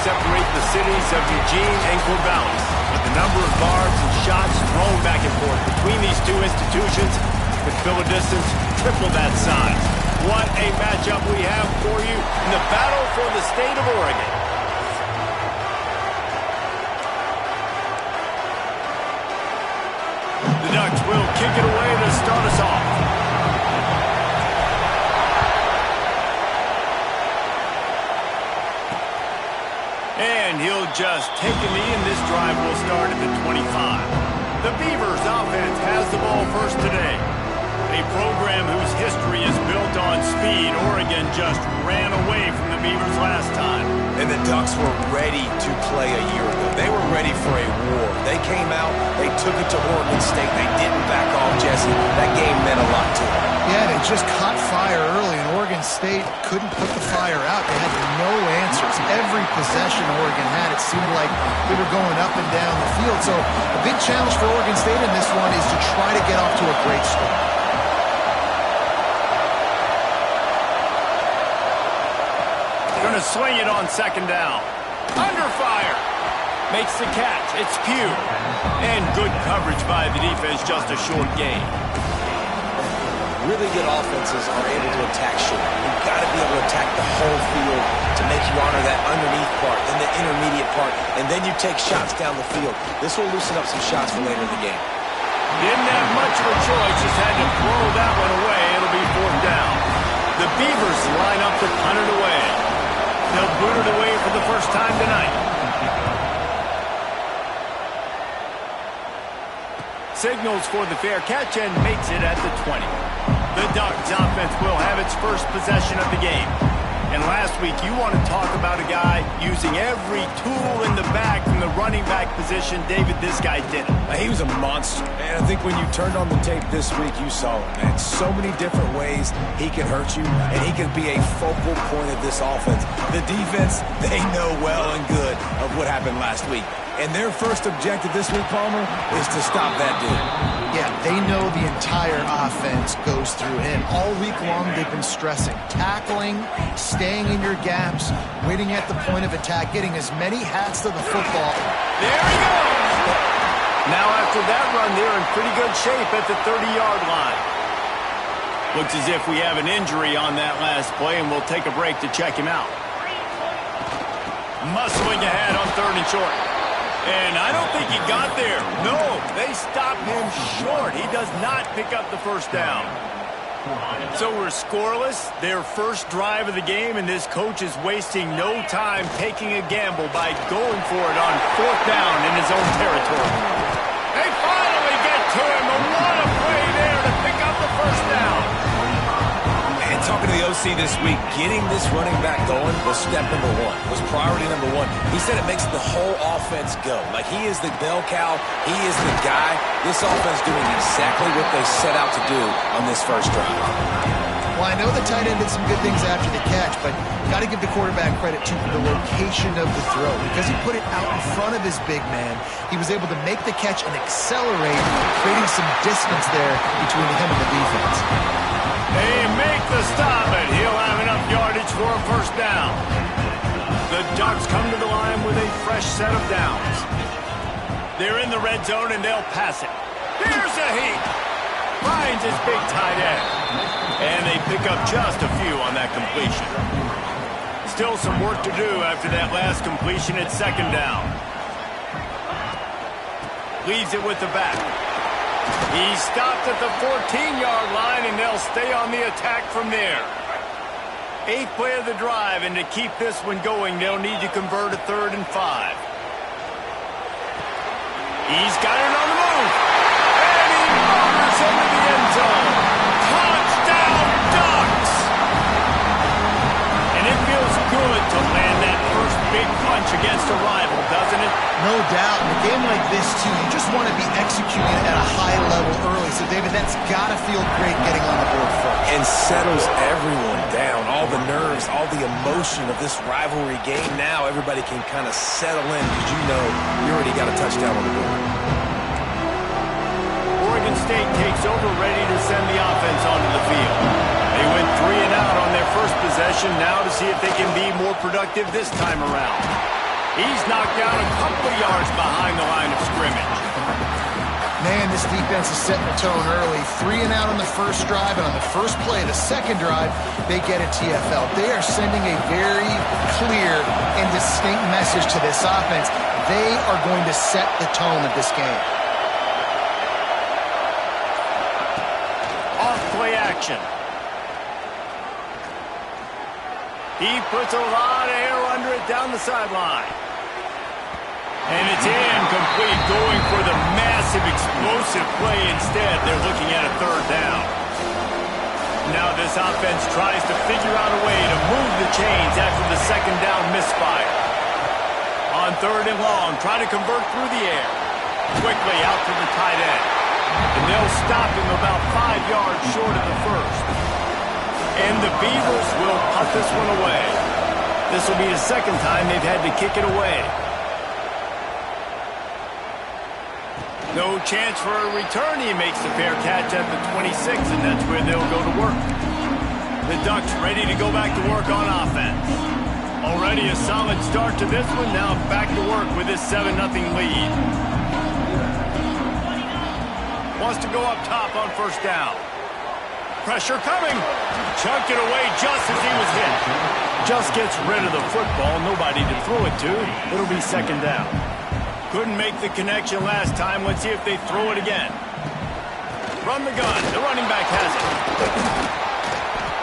separate the cities of Eugene and Corvallis. But the number of barbs and shots thrown back and forth between these two institutions could fill a distance triple that size. What a matchup we have for you in the battle for the state of Oregon. The Ducks will kick it away to start us off. And he'll just take a knee, and this drive will start at the 25. The Beavers offense has the ball first today. A program whose history is built on speed. Oregon just ran away from the Beavers last time. And the Ducks were ready to play a year ago. They were ready for a war. They came out, they took it to Oregon State. They didn't back off, Jesse. That game meant a lot to them. Yeah, they just caught fire early, and Oregon State couldn't put the fire out. They had no answers. Every possession Oregon had, it seemed like they were going up and down the field. So a big challenge for Oregon State in this one is to try to get off to a great start. Going to swing it on second down. Under fire. Makes the catch. It's Pugh. And good coverage by the defense, just a short gain. Really good offenses are able to attack short. You've got to be able to attack the whole field to make you honor that underneath part, then the intermediate part, and then you take shots down the field. This will loosen up some shots for later in the game. Didn't have much of a choice, just had to throw that one away. It'll be fourth down. The Beavers line up to punt it away. They'll boot it away for the first time tonight. Signals for the fair catch and makes it at the 20. The Ducks offense will have its first possession of the game. And last week, you want to talk about a guy using every tool in the bag from the running back position. David, this guy did it. He was a monster. And I think when you turned on the tape this week, you saw it, man. So many different ways he can hurt you, and he can be a focal point of this offense. The defense, they know well and good of what happened last week. And their first objective this week, Palmer, is to stop that dude. Yeah, they know the entire offense goes through him. All week long, they've been stressing tackling, staying in your gaps, waiting at the point of attack, getting as many hats to the football. There he goes! Now after that run, they're in pretty good shape at the 30-yard line. Looks as if we have an injury on that last play, and we'll take a break to check him out. Muscling ahead on third and short. And I don't think he got there. No, they stopped him short. He does not pick up the first down. So we're scoreless, their first drive of the game, and this coach is wasting no time taking a gamble by going for it on fourth down in his own territory. They finally get to him, and what a play there to pick up the first down. And talking to the OC this week, getting this running back going was step number one, was priority number one. He said it makes the whole offense go. Like, he is the bell cow. He is the guy. This offense doing exactly what they set out to do on this first drive. Well, I know the tight end did some good things after the catch, but got to give the quarterback credit to the location of the throw. Because he put it out in front of his big man, he was able to make the catch and accelerate, creating some distance there between him and the defense. They make the stop, and he'll have enough yardage for a first down. The Ducks come to the line with a fresh set of downs. They're in the red zone, and they'll pass it. Here's a heat. Finds his big tight end. And they pick up just a few on that completion. Still some work to do after that last completion at second down. Leaves it with the back. He stopped at the 14-yard line, and they'll stay on the attack from there. Eighth play of the drive, and to keep this one going, they'll need to convert a 3rd and 5. He's got it on the move. And he motors into the end zone. Touchdown, Ducks! And it feels good to land that first big punch against a rival, doesn't it? No doubt. In a game like this, too, you just want to be executing at a high level early. So, David, that's got to feel great getting on the board first. And settles everyone down. All the nerves, all the emotion of this rivalry game. Now everybody can kind of settle in because you know you already got a touchdown on the board. Oregon State takes over, ready to send the offense onto the field. They went 3 and out on their first possession, now to see if they can be more productive this time around. He's knocked down a couple of yards behind the line of scrimmage. Man, this defense is setting the tone early. 3 and out on the first drive, and on the first play, the second drive, they get a TFL. They are sending a very clear and distinct message to this offense. They are going to set the tone of this game. Off play action. He puts a lot of air under it down the sideline. And it's incomplete, going for the massive, explosive play instead. They're looking at a third down. Now this offense tries to figure out a way to move the chains after the second down misfire. On third and long, try to convert through the air. Quickly out to the tight end. And they'll stop him about 5 yards short of the first. And the Beavers will punt this one away. This will be the second time they've had to kick it away. No chance for a return. He makes the fair catch at the 26, and that's where they'll go to work. The Ducks ready to go back to work on offense. Already a solid start to this one. Now back to work with this 7-0 lead. Wants to go up top on first down. Pressure coming. Chunked it away just as he was hit. Just gets rid of the football. Nobody to throw it to. It'll be second down. Couldn't make the connection last time. Let's see if they throw it again. From the gun. The running back has it.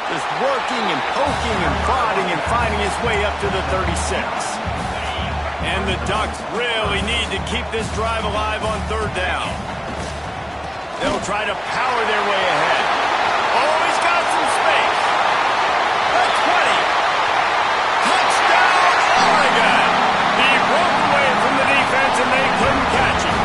Just working and poking and prodding and finding his way up to the 36. And the Ducks really need to keep this drive alive on third down. They'll try to power their way ahead. Oh, he's got some space. The 20. Touchdown, Oregon. He broke away from the defense and they couldn't catch him.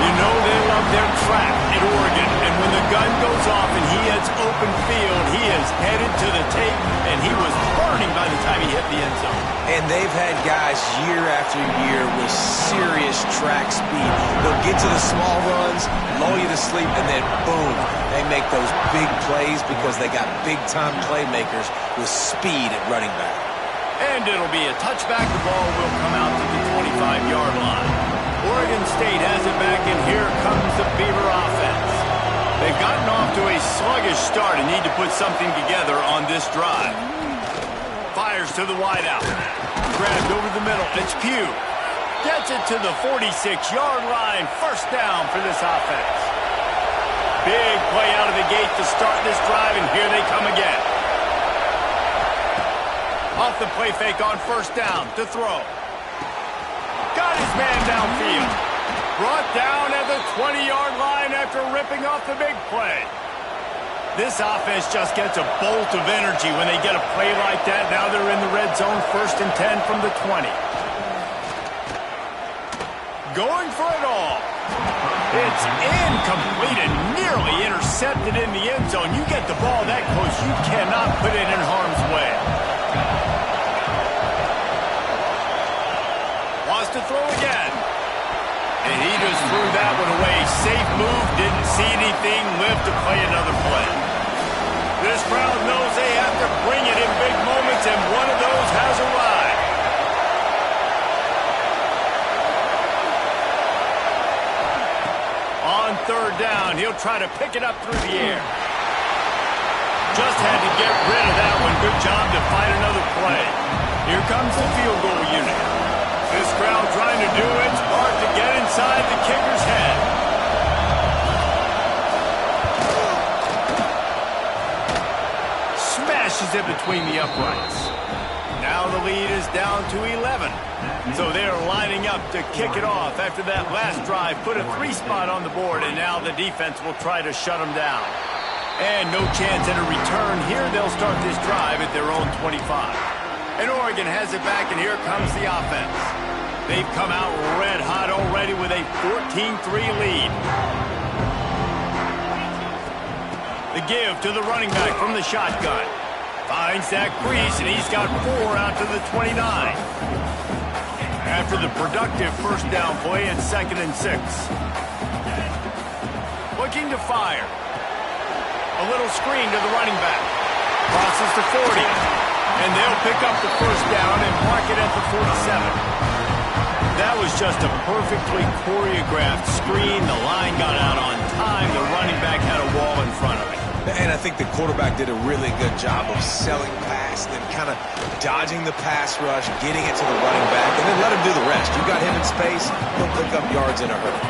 You know they love their trap at Oregon, and when the gun goes off and he hits open field, he is headed to the tape, and he was burning by the time he hit the end zone. And they've had guys year after year with serious track speed. They'll get to the small runs, lull you to sleep, and then boom, they make those big plays because they got big-time playmakers with speed at running back. And it'll be a touchback. The ball will come out to the 25-yard line. Oregon State has it back, and here comes the Beaver offense. They've gotten off to a sluggish start and need to put something together on this drive. Fires to the wideout. Grabbed over the middle. It's Pugh. Gets it to the 46-yard line. First down for this offense. Big play out of the gate to start this drive, and here they come again. Off the play fake on first down to throw. Got his man downfield. Brought down at the 20-yard line after ripping off the big play. This offense just gets a bolt of energy when they get a play like that. Now they're in the red zone, 1st and 10 from the 20. Going for it all. It's incomplete and nearly intercepted in the end zone. You get the ball that close, you cannot put it in harm's way. Wants to throw again. And he just threw that one away. Safe move, didn't see anything, lived to play another play. This crowd knows they have to bring it in big moments, and one of those has arrived. On third down, he'll try to pick it up through the air. Just had to get rid of that one. Good job to find another play. Here comes the field goal unit. This crowd trying to do its part to get inside the kicker's head. Smashes it between the uprights. Now the lead is down to 11. So they're lining up to kick it off after that last drive. Put a 3-spot on the board, and now the defense will try to shut them down. And no chance at a return here. They'll start this drive at their own 25. And Oregon has it back, and here comes the offense. They've come out red hot already with a 14-3 lead. The give to the running back from the shotgun. Finds that crease, and he's got 4 out to the 29. After the productive first down play at 2nd and 6. Looking to fire. A little screen to the running back. Crosses to 40. And they'll pick up the first down and mark it at the 47. That was just a perfectly choreographed screen. The line got out on time. The running back had a wall in front of him. And I think the quarterback did a really good job of selling past and kind of dodging the pass rush, getting it to the running back, and then let him do the rest. You got him in space, he'll pick up yards in a hurry.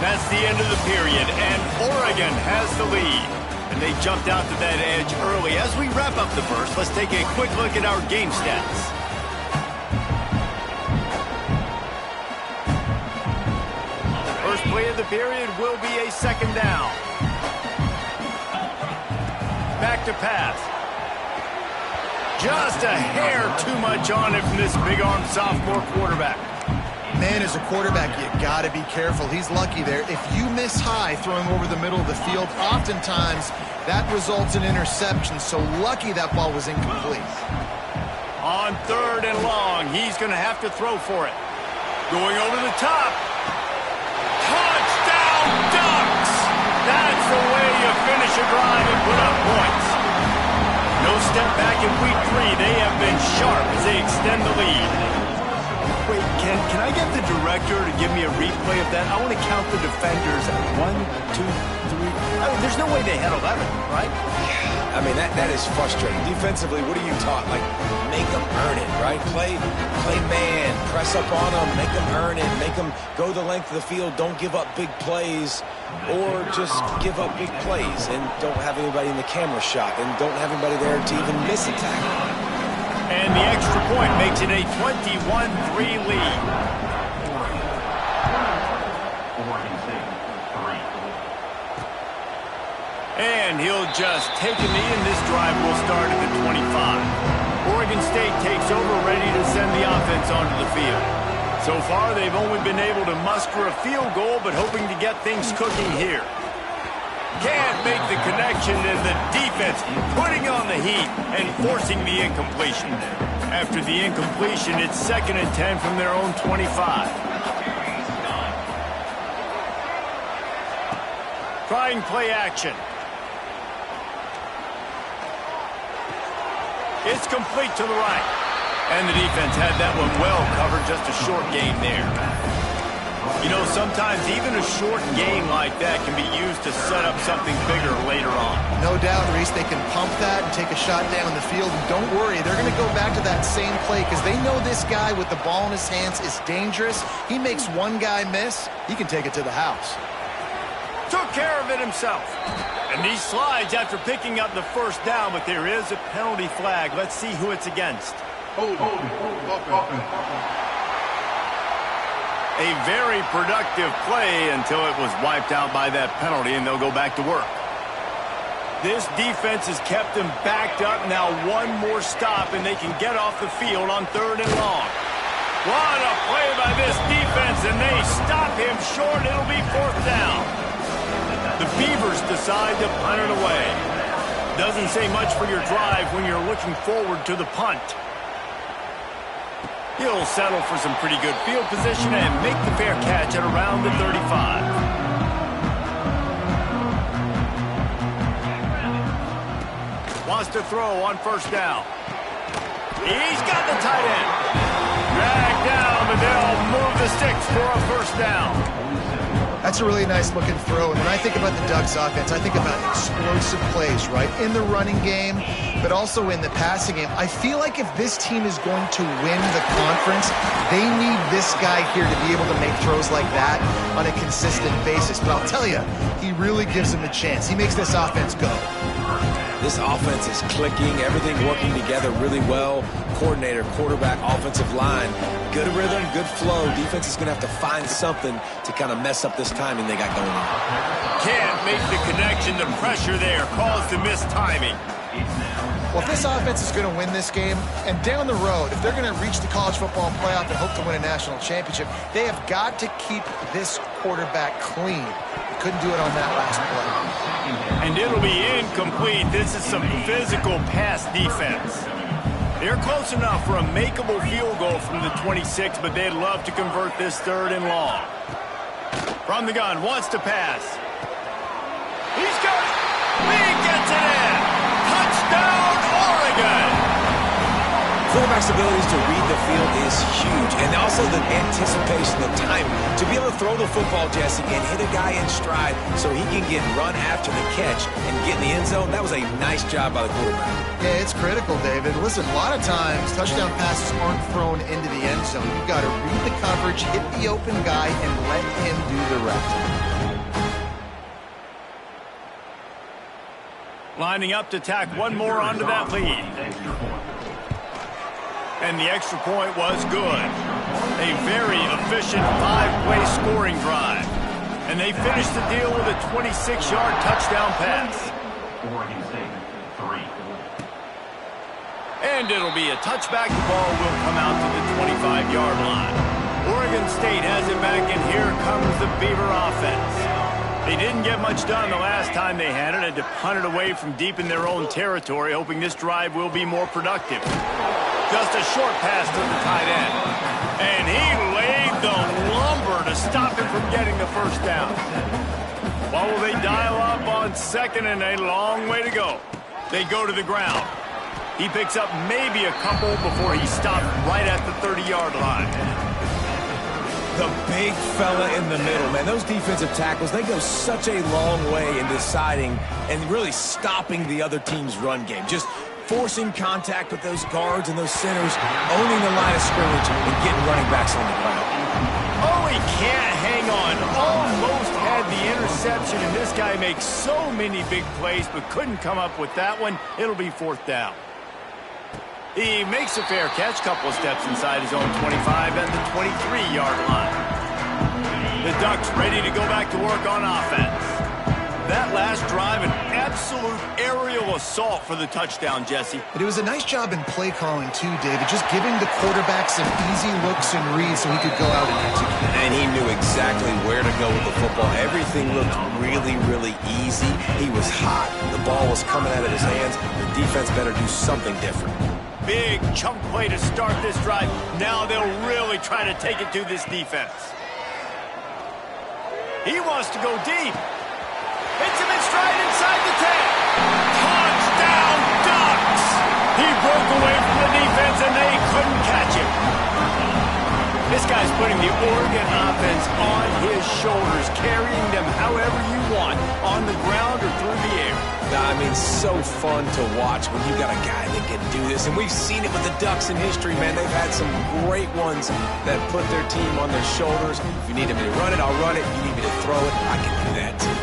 That's the end of the period, and Oregon has the lead. And they jumped out to that edge early. As we wrap up the first, let's take a quick look at our game stats. First play of the period will be a second down. Back to pass. Just a hair too much on it from this big-armed sophomore quarterback. Man, as a quarterback, you got to be careful. He's lucky there. If you miss high throwing over the middle of the field, oftentimes that results in interception. So lucky that ball was incomplete. On third and long, he's going to have to throw for it. Going over the top. Touchdown Ducks! That's the way you finish a drive and put up points. No step back in week 3. They have been sharp as they extend the lead. Wait, can I get the director to give me a replay of that? I want to count the defenders. 1, 2, 3. I mean, there's no way they had 11, right? I mean, that is frustrating. Defensively, what are you taught? Like, make them earn it, right? Play man, press up on them, make them earn it, make them go the length of the field, don't give up big plays, or just give up big plays and don't have anybody in the camera shot and don't have anybody there to even miss a tackle. And the extra point makes it a 21-3 lead. And he'll just take a knee, and this drive will start at the 25. Oregon State takes over, ready to send the offense onto the field. So far, they've only been able to muster a field goal, but hoping to get things cooking here. Can't make the connection, and the defense putting on the heat and forcing the incompletion. After the incompletion, it's 2nd and 10 from their own 25. Trying play action. It's complete to the right. And the defense had that one well covered, just a short gain there. You know, sometimes even a short gain like that can be used to set up something bigger later on. No doubt, Reese, they can pump that and take a shot down the field. And don't worry, they're going to go back to that same play because they know this guy with the ball in his hands is dangerous. He makes one guy miss, he can take it to the house. Took care of it himself. And he slides after picking up the first down, but there is a penalty flag. Let's see who it's against. A very productive play until it was wiped out by that penalty, and they'll go back to work. This defense has kept them backed up. Now one more stop, and they can get off the field on 3rd and long. What a play by this defense, and they stop him short. It'll be 4th down. The Beavers decide to punt it away. Doesn't say much for your drive when you're looking forward to the punt. He'll settle for some pretty good field position and make the fair catch at around the 35. Wants to throw on 1st down. He's got the tight end. Dragged down, but they'll move the sticks for a 1st down. That's a really nice looking throw. And when I think about the Ducks offense, I think about explosive plays, right? In the running game, but also in the passing game. I feel like if this team is going to win the conference, they need this guy here to be able to make throws like that on a consistent basis. But I'll tell you, he really gives them a chance. He makes this offense go. This offense is clicking, everything working together really well. Coordinator, quarterback, offensive line. Good rhythm, good flow. Defense is going to have to find something to kind of mess up this timing they got going on. Can't make the connection. The pressure there caused the missed timing. Well, if this offense is going to win this game, and down the road, if they're going to reach the college football playoff and hope to win a national championship, they have got to keep this quarterback clean. Couldn't do it on that last play. And it'll be incomplete. This is some physical pass defense. They're close enough for a makeable field goal from the 26, but they'd love to convert this 3rd and long. From the gun, wants to pass. He's got it. He gets it in. quarterback's abilities to read the field is huge, and also the anticipation, the time to be able to throw the football, Jesse, and hit a guy in stride so he can get run after the catch and get in the end zone. That was a nice job by the quarterback. Yeah, it's critical, David. Listen, a lot of times touchdown passes aren't thrown into the end zone. You've got to read the coverage, hit the open guy, and let him do the rest. Lining up to tack one more onto that lead. And the extra point was good. A very efficient 5-play scoring drive. And they finished the deal with a 26-yard touchdown pass. And it'll be a touchback. The ball will come out to the 25-yard line. Oregon State has it back, and here comes the Beaver offense. They didn't get much done the last time they had it. Had to punt it away from deep in their own territory, hoping this drive will be more productive. Just a short pass to the tight end. And he laid the lumber to stop him from getting the first down. Well, will they dial up on second and a long way to go? They go to the ground. He picks up maybe a couple before he stopped right at the 30-yard line. The big fella in the middle, man. Those defensive tackles, they go such a long way in deciding and really stopping the other team's run game. Just forcing contact with those guards and those centers, owning the line of scrimmage, and getting running backs on the ground. Oh, he can't hang on. Almost had the interception, and this guy makes so many big plays, but couldn't come up with that one. It'll be fourth down. He makes a fair catch, couple of steps inside his own 25 at the 23-yard line. The Ducks ready to go back to work on offense. That last drive, an absolute aerial assault for the touchdown, Jesse. But it was a nice job in play calling, too, David. Just giving the quarterback some easy looks and reads so he could go out and execute. And he knew exactly where to go with the football. Everything looked really, really easy. He was hot. The ball was coming out of his hands. The defense better do something different. Big chunk play to start this drive. Now they'll really try to take it to this defense. He wants to go deep. Hits him in stride inside the 10. Touchdown, Ducks! He broke away from the defense, and they couldn't catch him. This guy's putting the Oregon offense on his shoulders, carrying them however you want, on the ground or through the air. I mean, so fun to watch when you got a guy that can do this. And we've seen it with the Ducks in history, man. They've had some great ones that put their team on their shoulders. If you need me to run it, I'll run it. If you need me to throw it, I can do that too.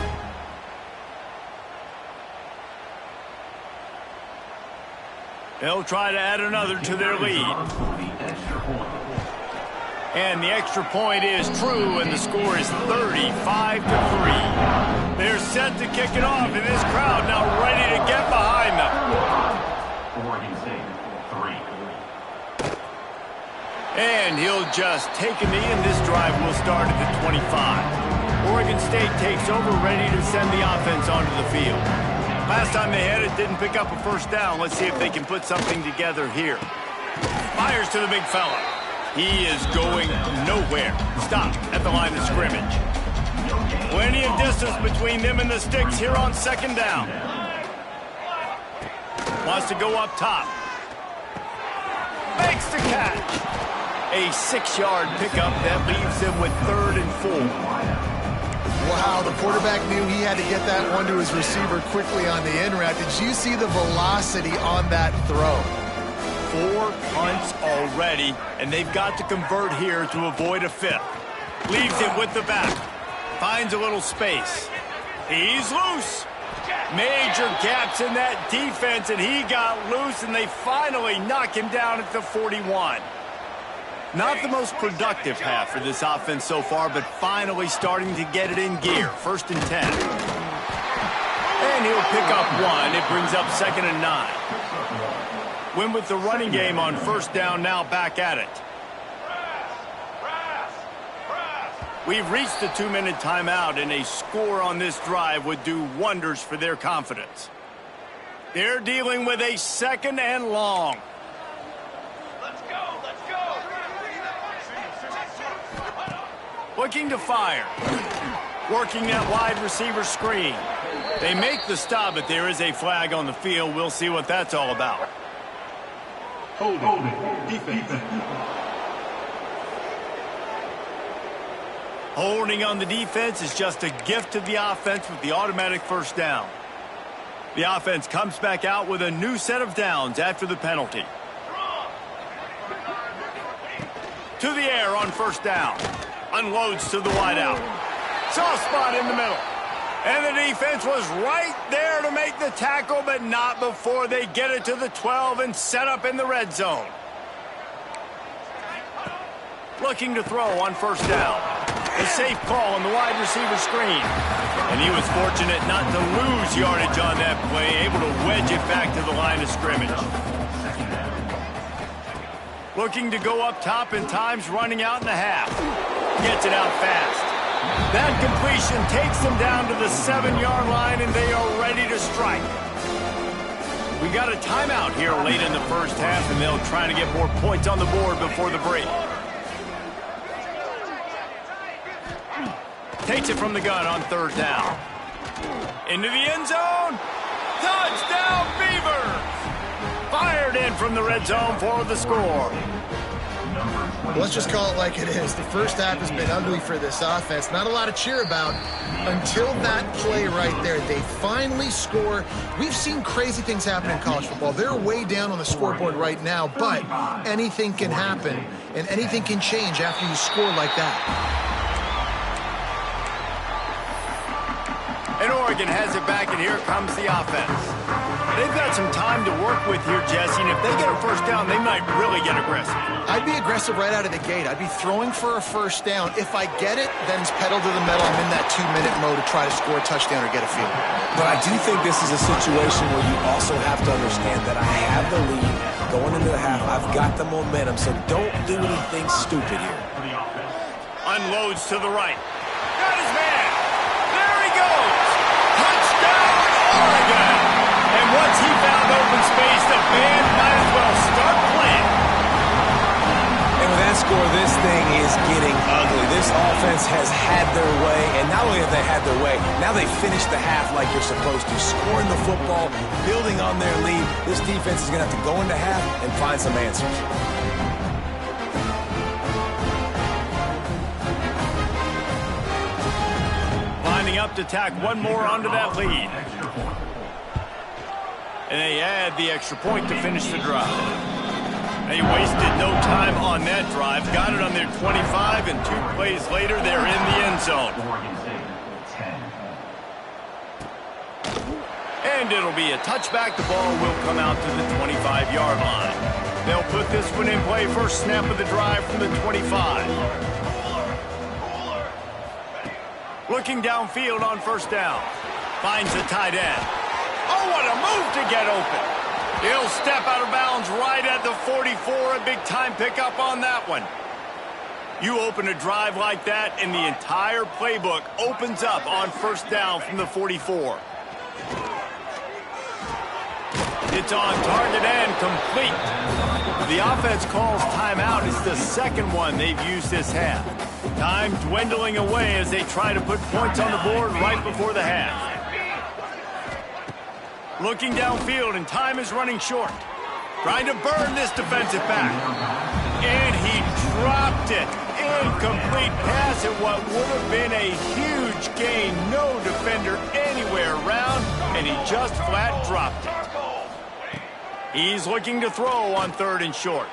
They'll try to add another to their lead. And the extra point is true, and the score is 35-3. They're set to kick it off, and this crowd now ready to get behind them. And he'll just take a knee, and this drive will start at the 25. Oregon State takes over, ready to send the offense onto the field. Last time they had it, didn't pick up a first down. Let's see if they can put something together here. Fires to the big fella. He is going nowhere. Stop at the line of scrimmage. Plenty of distance between them and the sticks here on second down. Wants to go up top. Makes the catch. A 6-yard pickup that leaves him with 3rd and 4. Wow, the quarterback knew he had to get that one to his receiver quickly on the in route. Did you see the velocity on that throw? 4 punts already, and they've got to convert here to avoid a 5th. Leaves it with the back. Finds a little space. He's loose. Major gaps in that defense, and he got loose, and they finally knock him down at the 41. Not the most productive half for this offense so far, but finally starting to get it in gear. 1st and 10. And he'll pick up 1. It brings up 2nd and 9. Win with the running game on 1st down, now back at it. We've reached the 2-minute timeout, and a score on this drive would do wonders for their confidence. They're dealing with a 2nd and long. Let's go, let's go. Looking to fire. Working that wide receiver screen. They make the stop, but there is a flag on the field. We'll see what that's all about. Holding on the defense is just a gift to the offense with the automatic first down. The offense comes back out with a new set of downs after the penalty. To the air on first down. Unloads to the wideout. Soft spot in the middle. And the defense was right there to make the tackle, but not before they get it to the 12 and set up in the red zone. Looking to throw on first down. A safe call on the wide receiver screen. And he was fortunate not to lose yardage on that play, able to wedge it back to the line of scrimmage. Looking to go up top, and time's running out in the half. Gets it out fast. That completion takes them down to the 7-yard line, and they are ready to strike. We got a timeout here late in the first half, and they'll try to get more points on the board before the break. Takes it from the gun on third down. Into the end zone. Touchdown, Beavers! Fired in from the red zone for the score. Let's just call it like it is. The first half has been ugly for this offense. Not a lot to cheer about until that play right there. They finally score. We've seen crazy things happen in college football. They're way down on the scoreboard right now, but anything can happen, and anything can change after you score like that. And Oregon has it back, and here comes the offense. They've got some time to work with here, Jesse, and if they get a first down, they might really get aggressive. I'd be aggressive right out of the gate. I'd be throwing for a first down. If I get it, then it's pedal to the metal. I'm in that 2-minute mode to try to score a touchdown or get a field. But I do think this is a situation where you also have to understand that I have the lead going into the half. I've got the momentum, so don't do anything stupid here. Unloads to the right. Got his man. There he goes. Touchdown, Oregon. And once he found open space, the band might as well start playing. And with that score, this thing is getting ugly. This offense has had their way, and not only have they had their way, now they finish the half like you're supposed to, scoring the football, building on their lead. This defense is going to have to go into half and find some answers. Lining up to tack one more onto that lead. And they add the extra point to finish the drive. They wasted no time on that drive. Got it on their 25, and 2 plays later, they're in the end zone. And it'll be a touchback. The ball will come out to the 25-yard line. They'll put this one in play. First snap of the drive from the 25. Looking downfield on first down. Finds the tight end. Oh, what a move to get open. He'll step out of bounds right at the 44. A big-time pickup on that one. You open a drive like that, and the entire playbook opens up on first down from the 44. It's on target and complete. The offense calls timeout. It's the second one they've used this half. Time dwindling away as they try to put points on the board right before the half. Looking downfield, and time is running short. Trying to burn this defensive back. And he dropped it. Incomplete pass at what would have been a huge gain. No defender anywhere around, and he just flat dropped it. He's looking to throw on third and short.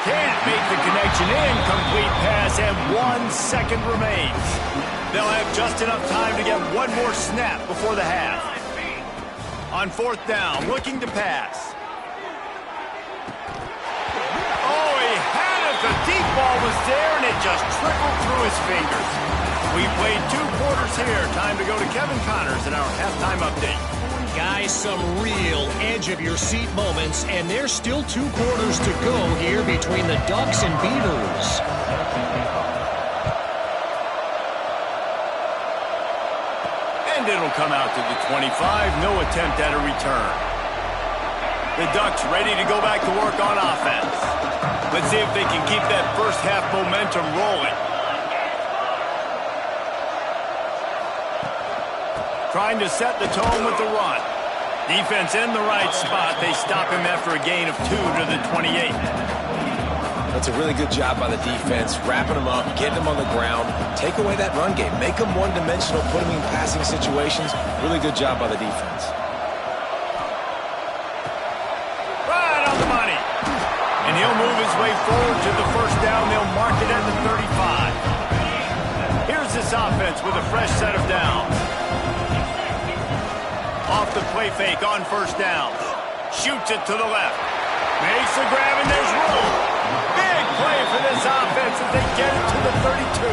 Can't make the connection. Incomplete pass, and 1 second remains. They'll have just enough time to get one more snap before the half. On fourth down, looking to pass. Oh, he had it. The deep ball was there, and it just trickled through his fingers. We played 2 quarters here. Time to go to Kevin Connors in our halftime update. Guys, some real edge-of-your-seat moments, and there's still 2 quarters to go here between the Ducks and Beavers. And it'll come out to the 25. No attempt at a return. The Ducks ready to go back to work on offense. Let's see if they can keep that first half momentum rolling. Trying to set the tone with the run. Defense in the right spot. They stop him after a gain of 2 to the 28. That's a really good job by the defense, wrapping him up, getting him on the ground, take away that run game, make him one-dimensional, put him in passing situations. Really good job by the defense. Right on the money. And he'll move his way forward to the first down. They'll mark it at the 35. Here's this offense with a fresh set of downs. Off the play fake on first down. Shoots it to the left. Makes the grab, and there's room. Big play for this offense as they get it to the 32.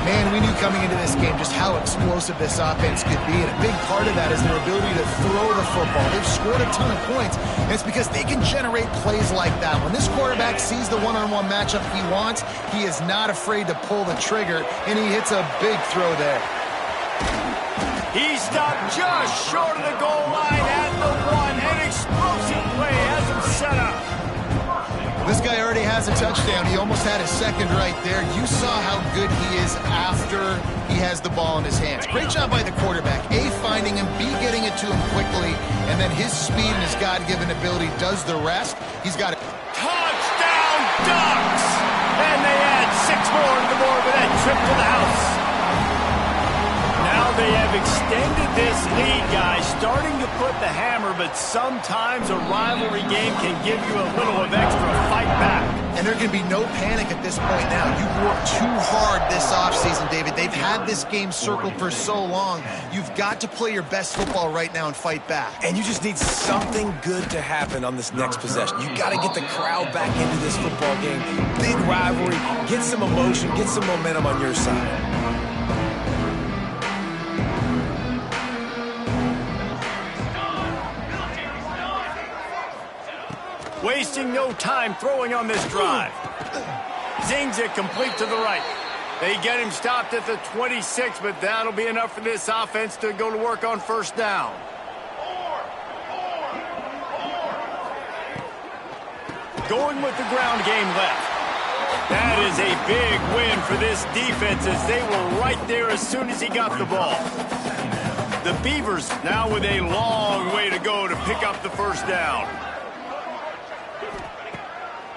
Man, we knew coming into this game just how explosive this offense could be, and a big part of that is their ability to throw the football. They've scored a ton of points, and it's because they can generate plays like that. When this quarterback sees the one-on-one matchup he wants, he is not afraid to pull the trigger, and he hits a big throw there. He stopped just short of the goal line at the 1. An explosive play has him set up. This guy already has a touchdown. He almost had a second right there. You saw how good he is after he has the ball in his hands. Great job by the quarterback. A, finding him, B, getting it to him quickly, and then his speed and his God-given ability does the rest. He's got it. Touchdown, Ducks! And they add 6 more to the board with that trip to the house. Now they have extended this lead, guys, starting to put the hammer, but sometimes a rivalry game can give you a little of extra fight back. And there can be no panic at this point now. You've worked too hard this offseason, David. They've had this game circled for so long. You've got to play your best football right now and fight back. And you just need something good to happen on this next possession. You got to get the crowd back into this football game. Big rivalry. Get some emotion. Get some momentum on your side. Wasting no time throwing on this drive. Zings it complete to the right. They get him stopped at the 26, but that'll be enough for this offense to go to work on first down. Going with the ground game left. That is a big win for this defense as they were right there as soon as he got the ball. The Beavers now with a long way to go to pick up the first down.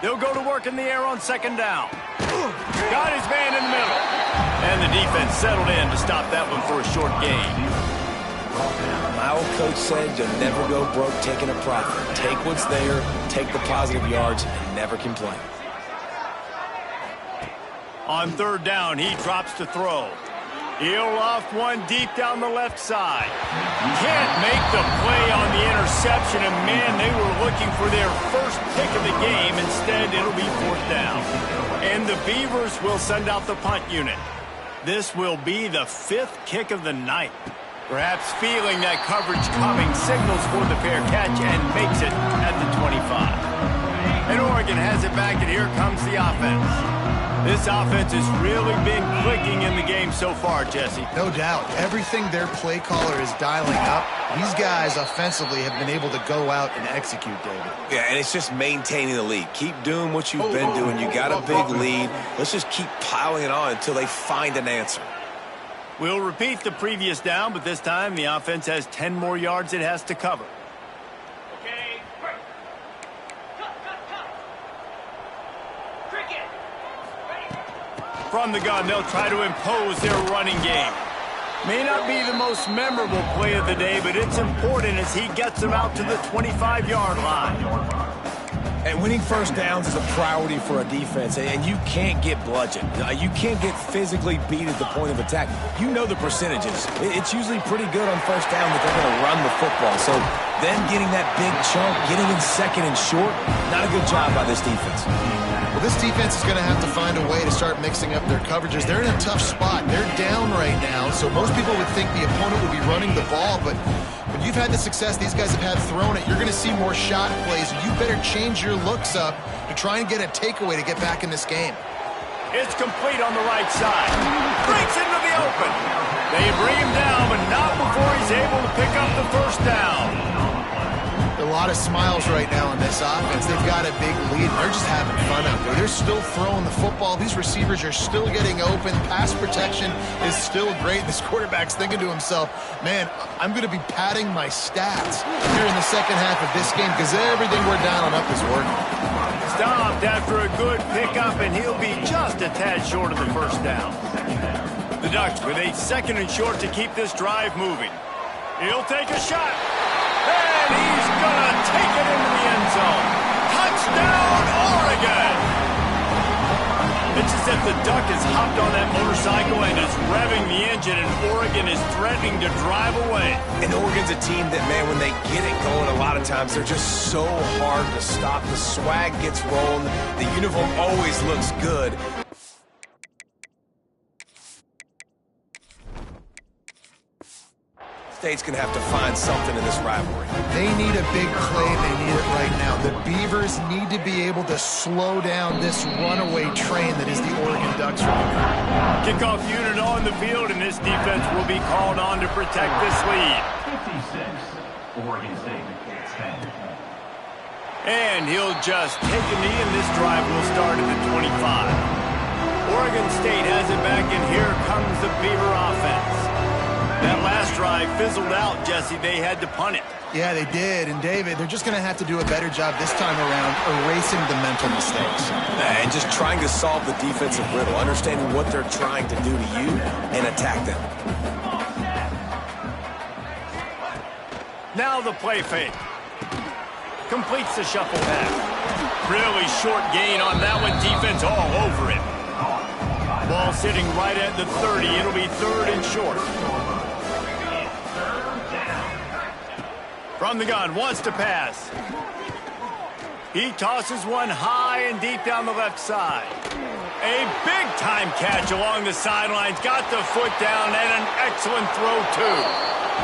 They'll go to work in the air on second down. Got his man in the middle. And the defense settled in to stop that one for a short gain. My old coach said you'll never go broke taking a profit. Take what's there, take the positive yards, and never complain. On third down, he drops to throw. He'll loft one deep down the left side. Can't make the play on the interception, and man, they were looking for their first pick of the game. Instead, it'll be fourth down. And the Beavers will send out the punt unit. This will be the 5th kick of the night. Perhaps feeling that coverage coming, signals for the fair catch and makes it at the 25. And Oregon has it back, and here comes the offense. This offense has really been clicking in the game so far, Jesse. No doubt. Everything their play caller is dialing up, these guys offensively have been able to go out and execute, David. Yeah, and it's just maintaining the lead. Keep doing what you've been doing. You got a big lead. Let's just keep piling it on until they find an answer. We'll repeat the previous down, but this time the offense has 10 more yards it has to cover. Okay, break. Cut. Cricket. Ready. From the gun, they'll try to impose their running game. May not be the most memorable play of the day, but it's important as he gets them out to the 25-yard line. And winning first downs is a priority for a defense, and you can't get bludgeoned. You can't get physically beat at the point of attack. You know the percentages. It's usually pretty good on first down that they're going to run the football. So them getting that big chunk, getting in second and short, not a good job by this defense. Well, this defense is going to have to find a way to start mixing up their coverages. They're in a tough spot. They're down right now, so most people would think the opponent would be running the ball, but when you've had the success these guys have had throwing it, you're going to see more shot plays. You better change your looks up to try and get a takeaway to get back in this game. It's complete on the right side. Breaks into the open. They bring him down, but not before he's able to pick up the first down. The lot of smiles right now on this offense. They've got a big lead. They're just having fun out there. They're still throwing the football. These receivers are still getting open. Pass protection is still great. This quarterback's thinking to himself, man, I'm going to be padding my stats here in the second half of this game because everything we're dialing up is working. Stopped after a good pickup, and he'll be just a tad short of the first down. The Ducks with a 2nd and short to keep this drive moving. He'll take a shot, and he's going to take it into the end zone. Touchdown, Oregon! It's as if the Duck has hopped on that motorcycle and is revving the engine, and Oregon is threatening to drive away. And Oregon's a team that, man, when they get it going, a lot of times they're just so hard to stop. The swag gets rolling. The uniform always looks good. State's going to have to find something in this rivalry. They need a big play. They need it right now. The Beavers need to be able to slow down this runaway train that is the Oregon Ducks right now. Kickoff unit on the field, and this defense will be called on to protect this lead. 56, Oregon State, 10. And he'll just take a knee, and this drive will start at the 25. Oregon State has it back, and here comes the Beaver offense. That last drive fizzled out, Jesse. They had to punt it. Yeah, they did. And, David, they're just going to have to do a better job this time around erasing the mental mistakes. And just trying to solve the defensive riddle, understanding what they're trying to do to you and attack them. Now the play fake. Completes the shuffle pass. Really short gain on that one. Defense all over it. Ball sitting right at the 30. It'll be 3rd and short. From the gun, wants to pass. He tosses one high and deep down the left side. A big-time catch along the sidelines. Got the foot down and an excellent throw, too.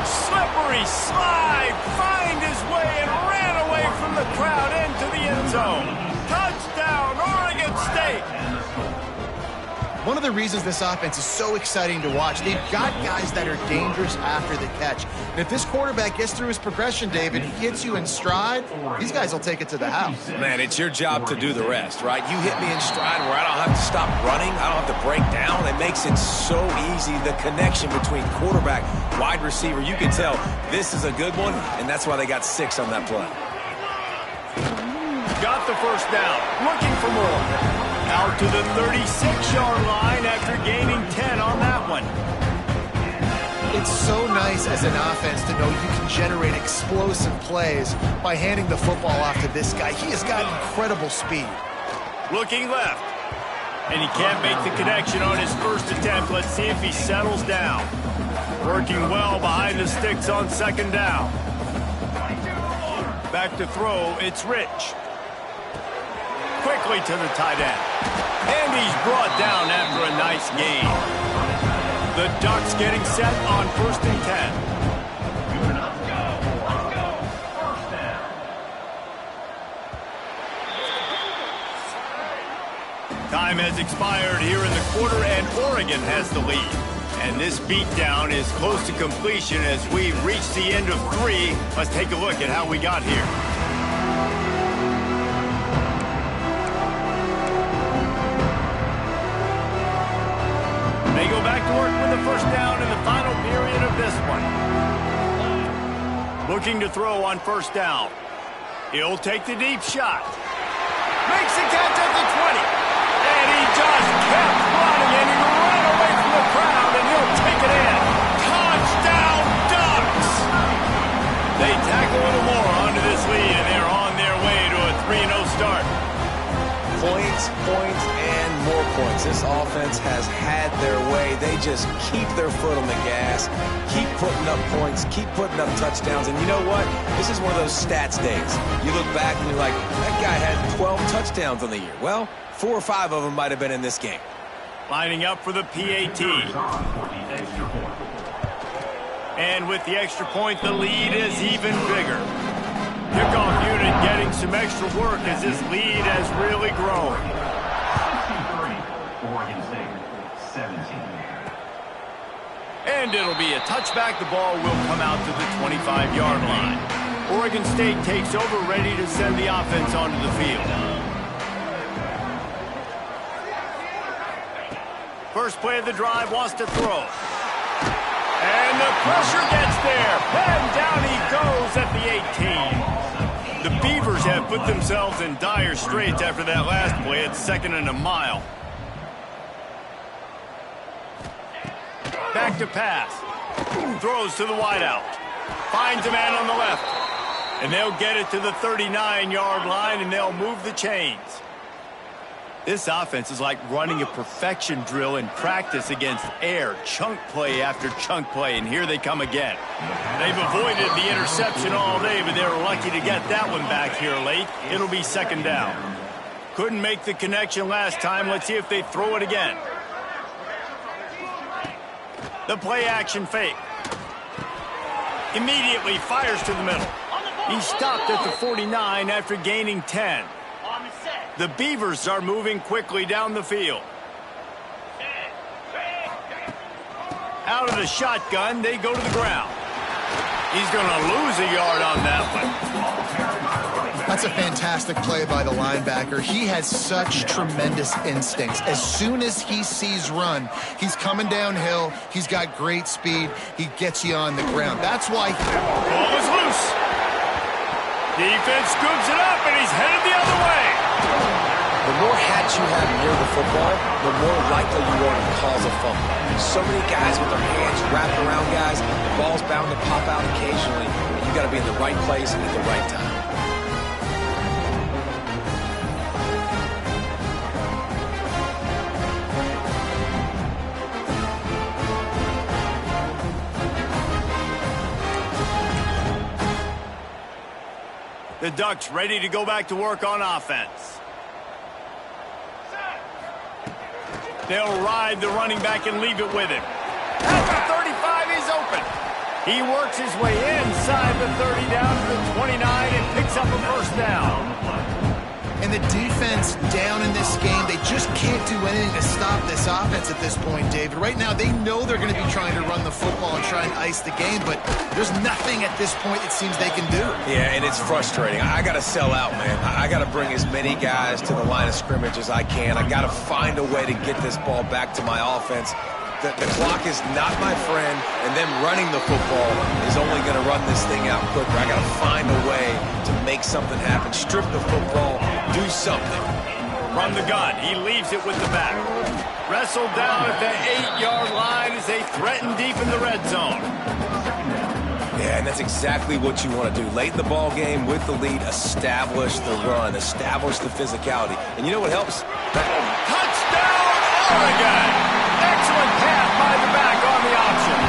Slippery slide. Find his way and ran away from the crowd into the end zone. Touchdown, Oregon State. One of the reasons this offense is so exciting to watch, they've got guys that are dangerous after the catch. And if this quarterback gets through his progression, David, he hits you in stride, these guys will take it to the house. Man, it's your job to do the rest, right? You hit me in stride where I don't have to stop running. I don't have to break down. It makes it so easy. The connection between quarterback, wide receiver, you can tell this is a good one, and that's why they got 6 on that play. Got the first down. Looking for more. Out to the 36-yard line after gaining 10 on that one. It's so nice as an offense to know you can generate explosive plays by handing the football off to this guy. He has got incredible speed. Looking left. And he can't make the connection on his first attempt. Let's see if he settles down. Working well behind the sticks on 2nd down. Back to throw, it's Rich. Quickly to the tight end. And he's brought down after a nice gain. The Ducks getting set on 1st and 10. Time has expired here in the quarter, and Oregon has the lead. And this beatdown is close to completion as we reach the end of 3. Let's take a look at how we got here. They go back to work with the first down in the final period of this one. Looking to throw on 1st down. He'll take the deep shot. Makes the catch at the 20. And he just kept running, and he ran away from the crowd, and he'll take it in. Touchdown, Ducks! They tack a little more onto this lead, and they're on their way to a 3-0 start. Points, and more points. This offense has had their way. They just keep their foot on the gas, keep putting up points, keep putting up touchdowns. And you know what? This is one of those stats days. You look back and you're like, that guy had 12 touchdowns on the year. Well, 4 or 5 of them might have been in this game. Lining up for the PAT. And with the extra point, the lead is even bigger. Kickoff unit getting some extra work as this lead has really grown. 63, Oregon State, 17. And it'll be a touchback. The ball will come out to the 25-yard line. Oregon State takes over, ready to send the offense onto the field. First play of the drive, wants to throw. And the pressure gets there. And down he goes at the 18. The Beavers have put themselves in dire straits after that last play at 2nd and a mile. Back to pass. Throws to the wideout. Finds a man on the left. And they'll get it to the 39-yard line, and they'll move the chains. This offense is like running a perfection drill in practice against air. Chunk play after chunk play, and here they come again. They've avoided the interception all day, but they're lucky to get that one back here late. It'll be 2nd down. Couldn't make the connection last time. Let's see if they throw it again. The play action fake. Immediately fires to the middle. He stopped at the 49 after gaining 10. The Beavers are moving quickly down the field. Out of the shotgun, they go to the ground. He's going to lose a yard on that one. That's a fantastic play by the linebacker. He has such tremendous instincts. As soon as he sees run, he's coming downhill. He's got great speed. He gets you on the ground. That's why... Ball is loose. Defense scoops it up, and he's headed the other way. The more hats you have near the football, the more likely you are to cause a fumble. So many guys with their hands wrapped around guys, the ball's bound to pop out occasionally, and you got to be in the right place at the right time. The Ducks ready to go back to work on offense. They'll ride the running back and leave it with him. At the 35, he's open. He works his way inside the 30 down to the 29 and picks up a first down. And the defense down in this game, they just can't do anything to stop this offense at this point, David. Right now, they know they're going to be trying to run the football and try and ice the game, but there's nothing at this point it seems they can do. Yeah, and it's frustrating. I got to sell out, man. I got to bring as many guys to the line of scrimmage as I can. I got to find a way to get this ball back to my offense. The clock is not my friend, and them running the football is only going to run this thing out quicker. I got to find a way to make something happen, strip the football, do something. From the gun, he leaves it with the back. Wrestled down at the 8-yard line as they threaten deep in the red zone. Yeah, and that's exactly what you want to do. Late in the ball game with the lead, establish the run, establish the physicality. And you know what helps? Touchdown, Oregon! Excellent pass by the back on the option.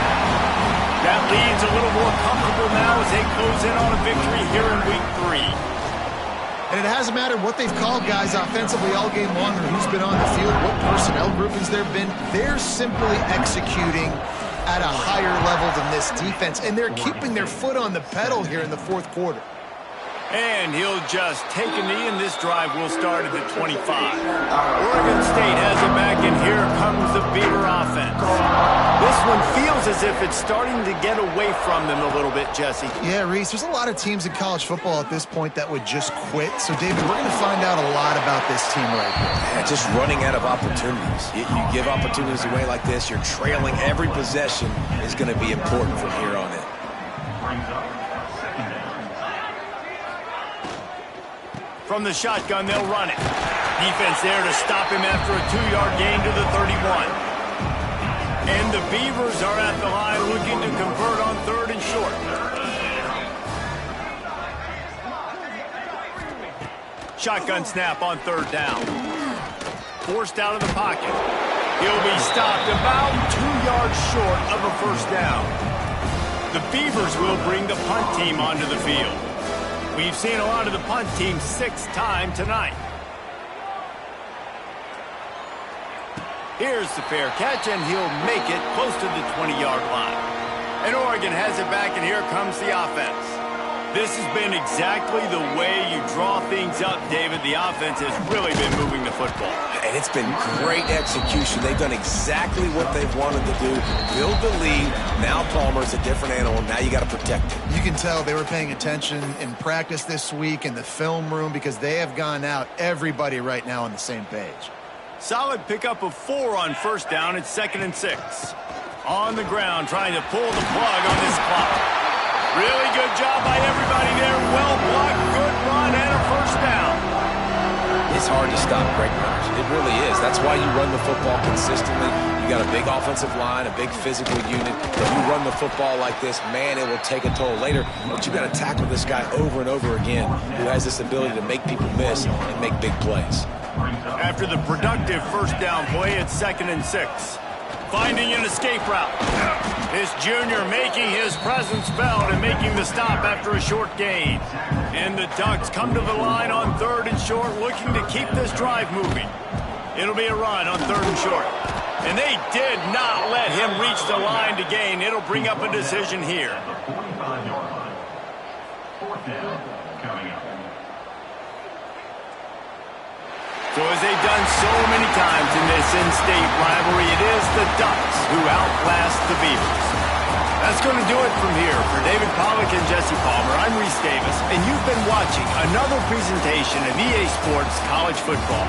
That lead's a little more comfortable now as they close in on a victory here in week 3. And it hasn't mattered what they've called guys offensively all game long or who's been on the field, what personnel groupings there have been. They're simply executing at a higher level than this defense, and they're keeping their foot on the pedal here in the 4th quarter. And he'll just take a knee, and this drive will start at the 25. Oregon State has it back, and here comes the Beaver offense. This one feels as if it's starting to get away from them a little bit, Jesse. Yeah, Reese, there's a lot of teams in college football at this point that would just quit. So, David, we're going to find out a lot about this team right here. Yeah, just running out of opportunities. You give opportunities away like this, you're trailing every possession is going to be important from here on in. From the shotgun, they'll run it. Defense there to stop him after a 2-yard gain to the 31. And the Beavers are at the line looking to convert on 3rd and short. Shotgun snap on 3rd down. Forced out of the pocket. He'll be stopped about 2 yards short of a first down. The Beavers will bring the punt team onto the field. We've seen a lot of the punt team 6th time tonight. Here's the fair catch, and he'll make it close to the 20-yard line. And Oregon has it back, and here comes the offense. This has been exactly the way you draw things up, David. The offense has really been moving the football. And it's been great execution. They've done exactly what they've wanted to do. Build the lead. Now Palmer's a different animal. Now you got to protect him. You can tell they were paying attention in practice this week in the film room because they have gone out everybody right now on the same page. Solid pickup of 4 on first down. It's 2nd and 6. On the ground, trying to pull the plug on this clock. Really good job by everybody there. Well blocked, good run, and a first down. It's hard to stop great runners. It really is. That's why you run the football consistently. You got a big offensive line, a big physical unit. If you run the football like this, man, it will take a toll later. But you got to tackle this guy over and over again who has this ability to make people miss and make big plays. After the productive first down play, it's 2nd and 6. Finding an escape route. This junior making his presence felt and making the stop after a short gain. And the Ducks come to the line on 3rd and short, looking to keep this drive moving. It'll be a run on 3rd and short. And they did not let him reach the line to gain. It'll bring up a decision here. 45-yard line. 4th down coming up. So as they've done so many times in this in-state rivalry, it is the Ducks who outlast the Beavers. That's going to do it from here. For David Pollack and Jesse Palmer, I'm Reese Davis, and you've been watching another presentation of EA Sports College Football.